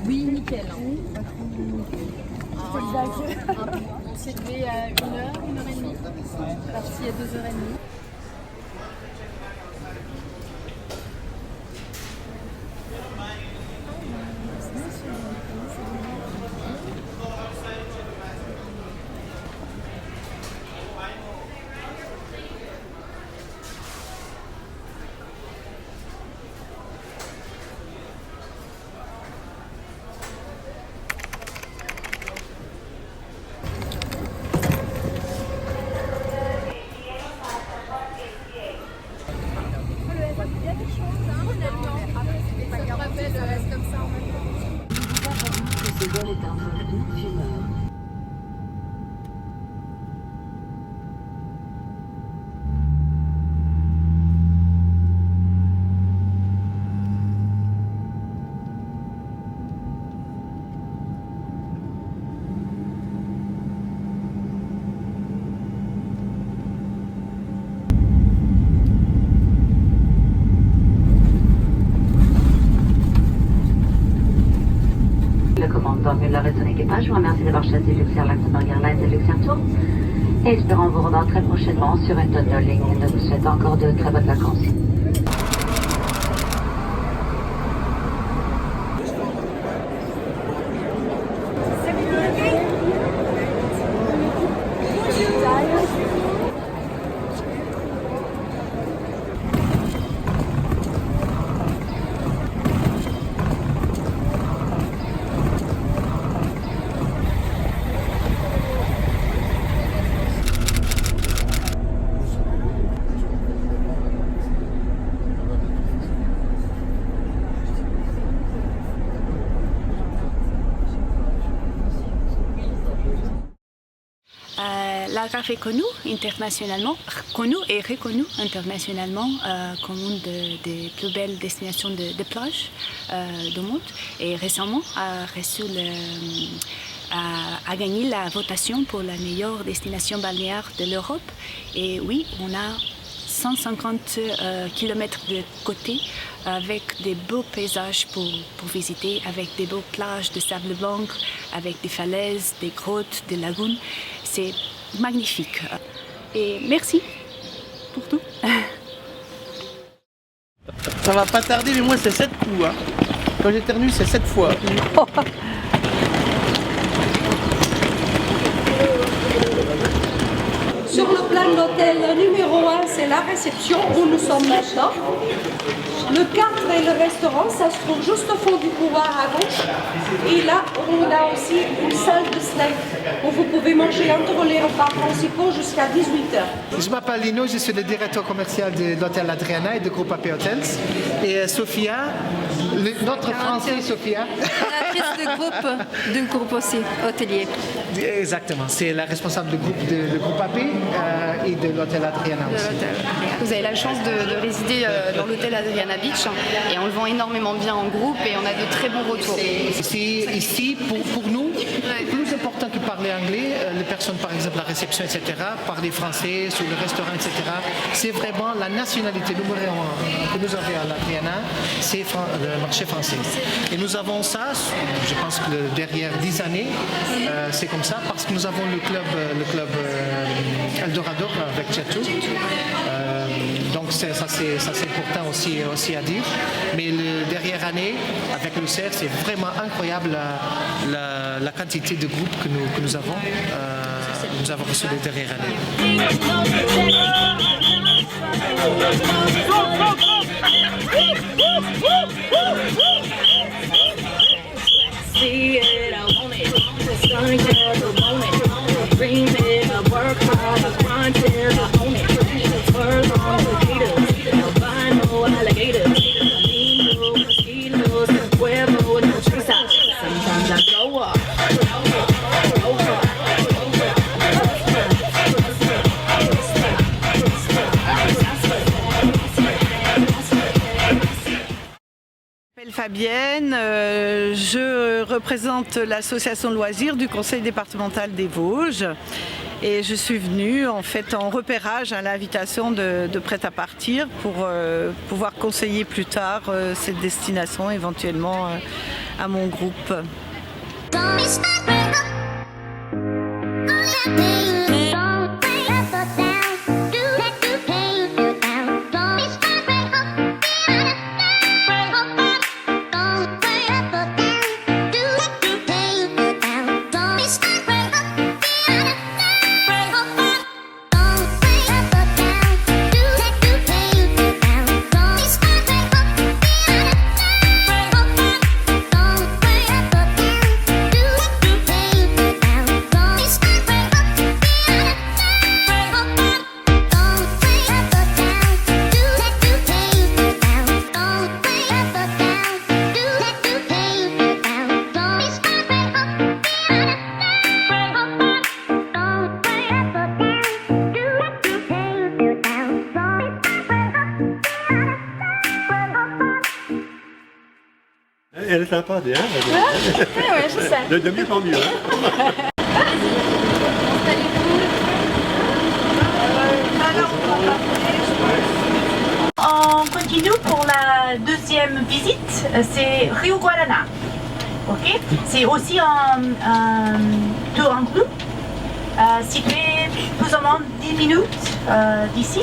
Oui, nickel. On s'est levé à 1h, 1h30. Parti à 2h30. La reste de l'équipage, je vous remercie d'avoir choisi Luxair Luxembourg Airlines et Luxair Tours. Et espérons vous revoir très prochainement sur une Total Ligne. Je vous souhaite encore de très bonnes vacances. L'Algarve est connu internationalement, comme une des plus belles destinations de plage du monde. Et récemment a gagné la votation pour la meilleure destination balnéaire de l'Europe. Et oui, on a 150 km de côté avec des beaux paysages pour visiter, avec des beaux plages de sable blanc, avec des falaises, des grottes, des lagunes. C'est magnifique. Et merci pour tout. Ça va pas tarder, mais moi c'est 7 coups. Hein. Quand j'éternue, c'est 7 fois. Sur le plan de l'hôtel numéro 1, c'est la réception où nous sommes maintenant. Le 4 et le restaurant, ça se trouve juste au fond du couloir à gauche. Et là, on a aussi une salle de snack où vous pouvez manger entre les repas principaux jusqu'à 18h. Je m'appelle Lino, je suis le directeur commercial de l'hôtel Adriana et de groupe AP Hotels. Et Sophia, notre français Sophia. Du groupe aussi, hôtelier. Exactement, c'est la responsable du groupe AP et de l'hôtel Adriana aussi. Vous avez la chance de résider dans l'hôtel Adriana Beach et on le vend énormément bien en groupe et on a de très bons retours. Ici, pour nous, plus important que parler anglais, les personnes, par exemple, la réception, etc., parler français, sur le restaurant, etc., c'est vraiment la nationalité numéro 1 que nous avons à l'Adriana, c'est le marché français. Et nous avons ça, je pense que derrière 10 années, c'est comme ça, parce que nous avons le club Eldorado avec Chatou. Donc ça c'est important aussi à dire. Mais la dernière année, avec le CER, c'est vraiment incroyable la quantité de groupes que nous avons. Nous avons reçu les dernières années. See it, I want it. The sun girls, I want it. Dream it, I work hard, I grind till I own it. Furs on cicadas, albino alligators, lamino mosquitoes, huevo, no chisa. Sometimes I blow up. Fabienne, je représente l'association de loisirs du conseil départemental des Vosges et je suis venue en fait en repérage à l'invitation de Prêt-à-Partir pour pouvoir conseiller plus tard cette destination éventuellement à mon groupe. Elle est sympa, hein, Ouais, je sais. de mieux en mieux. Hein. On continue pour la deuxième visite, c'est Rio Guarana. Ok, c'est aussi un tour en groupe, situé plus ou moins 10 minutes d'ici.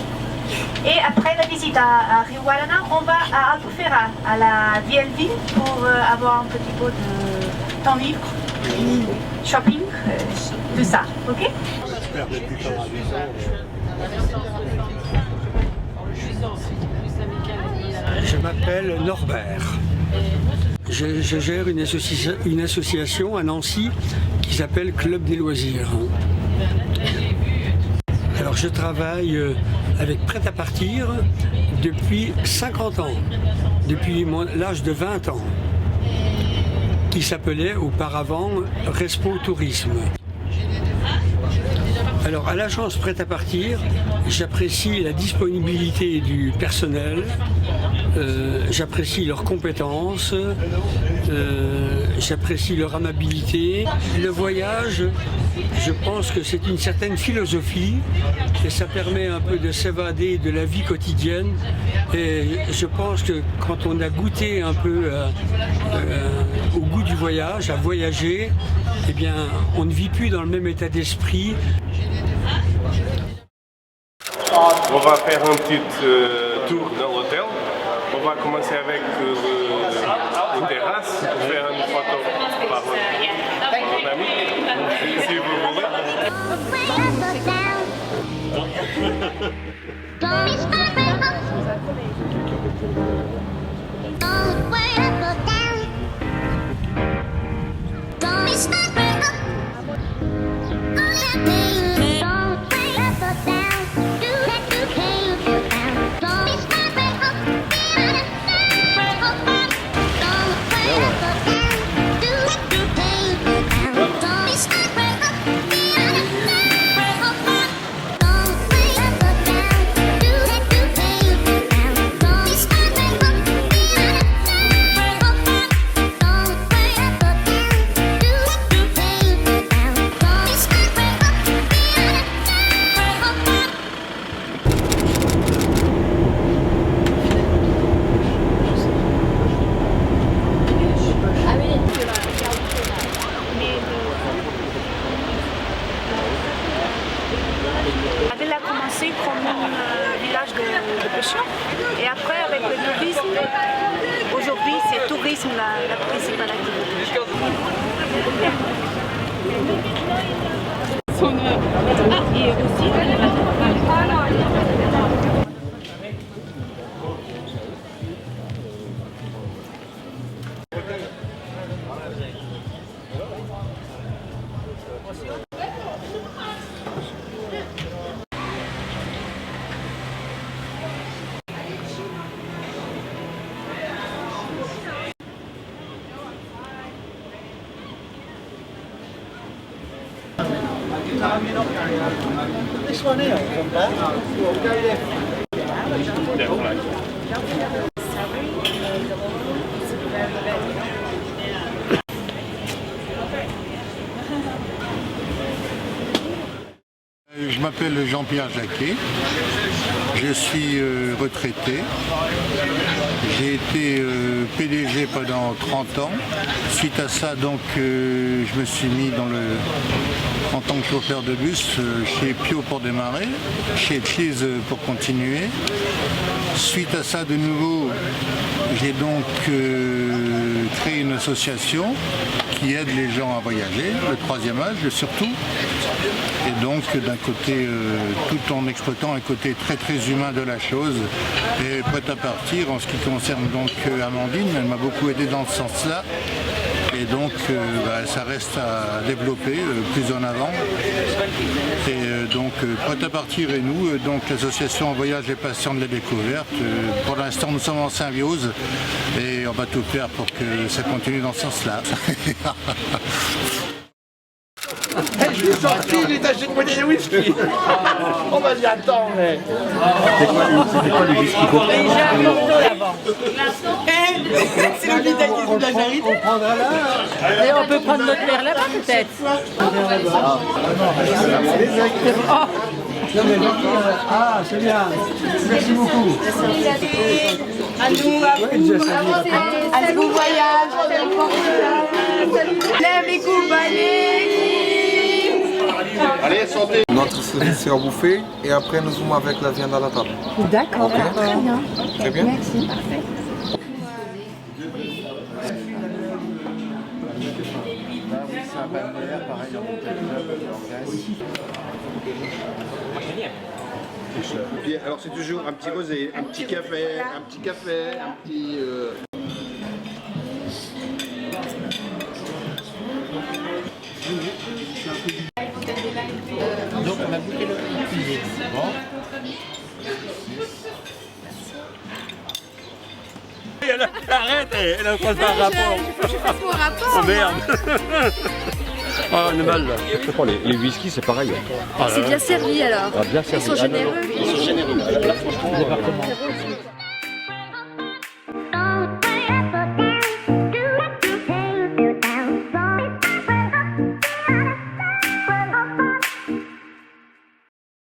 Et après la visite à Rio Guarana, on va à Albufeira, à la vieille ville, pour avoir un petit peu de temps libre, shopping, tout ça. Ok? Je m'appelle Norbert. Je gère une association à Nancy qui s'appelle Club des loisirs. Alors je travaille avec Prêt-à-Partir depuis 50 ans, depuis l'âge de 20 ans, qui s'appelait auparavant Respo Tourisme. Alors à l'agence Prêt-à-Partir, j'apprécie la disponibilité du personnel, j'apprécie leurs compétences, j'apprécie leur amabilité. Le voyage, je pense que c'est une certaine philosophie et ça permet un peu de s'évader de la vie quotidienne. Et je pense que quand on a goûté un peu au goût du voyage, à voyager, eh bien, on ne vit plus dans le même état d'esprit. On va faire un petit tour dans l'hôtel. On va commencer avec une terrasse pour faire une photo par mon ami, si vous voulez. Elle a commencé comme un village de pêcheurs et après avec le tourisme, aujourd'hui c'est tourisme la principale activité. Et aussi This one here, come back. We'll go there. Je m'appelle Jean-Pierre Jacquet, je suis retraité. J'ai été PDG pendant 30 ans. Suite à ça, donc, je me suis mis en tant que chauffeur de bus chez Pio pour démarrer, chez Cheese pour continuer. Suite à ça, de nouveau, j'ai donc créé une association qui aide les gens à voyager, le troisième âge surtout. Et donc d'un côté, tout en exploitant un côté très très humain de la chose, et prêt à partir en ce qui concerne donc Amandine, elle m'a beaucoup aidé dans ce sens-là. Et donc ça reste à développer plus en avant. Et donc prêt à partir et nous, donc l'association Voyage et Passion de la Découverte, pour l'instant nous sommes en symbiose et on va tout faire pour que ça continue dans ce sens-là. Je suis sorti, il t'a acheté une bouteille de whisky. On va dire attends, mais. C'était quoi le whisky quoi? J'ai un Bordeaux là-bas. C'est le vitalisme de la charité. On prendra là. Et on peut prendre notre verre là-bas peut-être. Ah, c'est bien. Merci beaucoup. À nous, à vous. Allez, bon voyage. Lève les coups, allez. Allez, santé. Notre service à bouffer et après nous sommes avec la viande à la table. D'accord, okay. Très bien. Très bien. Merci, parfait. C'est un balnéaire, pareil en Grèce. Puis, alors c'est toujours un petit rosé, un petit café, un petit... Donc on a goûté le cuisine. Bon. Arrête, elle a pas de rapport. Je fais tout au rapport. Oh merde. Ah, on est mal là. Les whisky, c'est pareil. C'est bien servi alors. Ah, bien servi. Ils sont généreux. Ils sont généreux.